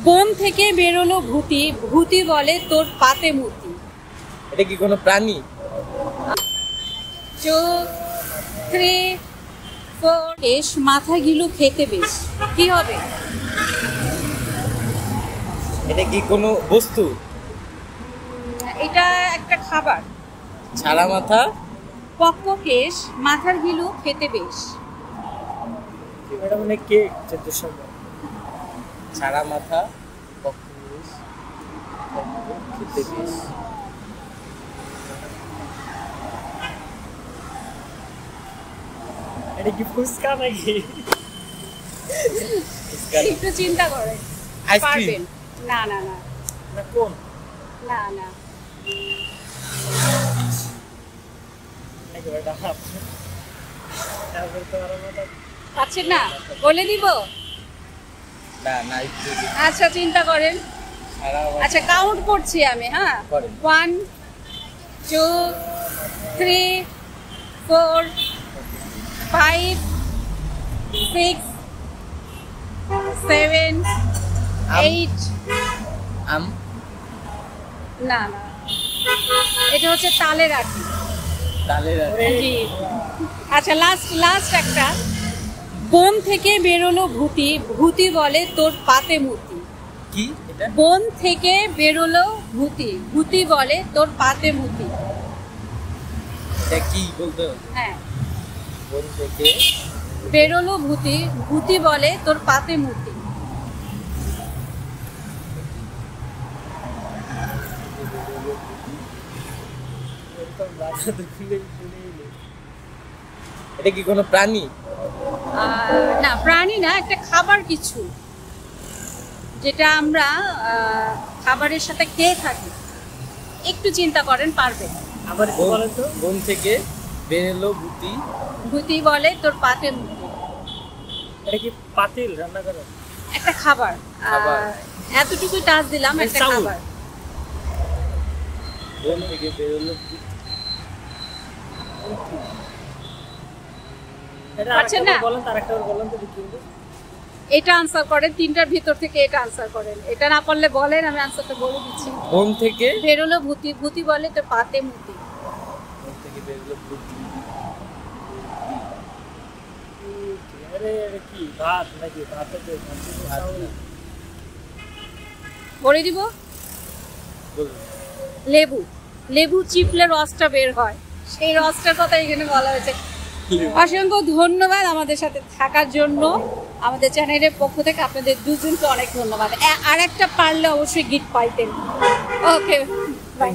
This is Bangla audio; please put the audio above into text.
বন থেকে বেরোলো ভূতি, ভূতি বলে তোর পাতে মুতি। এটা কি কোনো প্রাণী? 2, 3, 4 এস মাথা গিলু খেতে বেশ, কি হবে? এটা কি কোনো বস্তু? এটা একটা খাবার। ছাড়া মাথা পক্ক কেশ মাথার গিলু খেতে বেশ। এটা মানে কেক যত সম্ভব। ছাড়া মাথা খেতে বেশ। এটা কি ফুচকা নাকি? একটু চিন্তা করেন, পারবেন? না না না না, কোন? না না, আচ্ছা না, বলে দিব। না না, একটু আচ্ছা চিন্তা করেন। আচ্ছা কাউন্ট করছি আমি, হ্যাঁ। 1, 2, 3, 4, 5, 6, 7, 8। আম? না না, এটা হচ্ছে তালের আটি। তালের জি। আচ্ছা লাস্ট একটা। বন থেকে বেরোলো ভূতি, ভূতি বলে তোর পাতে মুতি। কি এটা? বন থেকে বেরোলো ভূতি, ভূতি বলে তোর পাতে মুতি। এটা কি বলতে? হ্যাঁ, বন থেকে বেরোলো ভূতি, ভূতি বলে তোর পাতে মুতি। এটা কি কোনো প্রাণী? না প্রাণী না, একটা খাবার কিছু, যেটা আমরা খাবারের সাথে খেয়ে থাকি। একটু চিন্তা করেন, পারবেন। আবার কি বলেন তো? বন থেকে বেরোলো ভূতি, ভূতি বলে তোর পাতে মুতি। এটা কি পাতিল রান্না করা? একটা খাবার। খাবার। এতটুকু টাচ দিলাম, একটা খাবার। বন থেকে বেরোলো ভূতি। পারছেন না? বলেন, আরেকটা বলেন তো দেখি। এটা আনসার করেন, তিনটার ভিতর থেকে এটা আনসার করেন। এটা না পারলে বলেন, আমি আনসারটা বলে দিচ্ছি। বন থেকে বেরোলো ভূতি, ভূতি বলে তোর পাতে মুতি। বন থেকে বেরোলো ভূতি। আরে এটা কি ভাত নাকি? ভাততে বলে দিব। বলুন। লেবু। লেবু চিপলে রসটা বের হয়, সেই রসটার কথা এখানে বলা হয়েছে। অসংখ্য ধন্যবাদ আমাদের সাথে থাকার জন্য। আমাদের চ্যানেলের পক্ষ থেকে আপনাদের দুজনকে অনেক ধন্যবাদ। আর একটা পারলে অবশ্যই গিফট পাইতেন। Okay, by.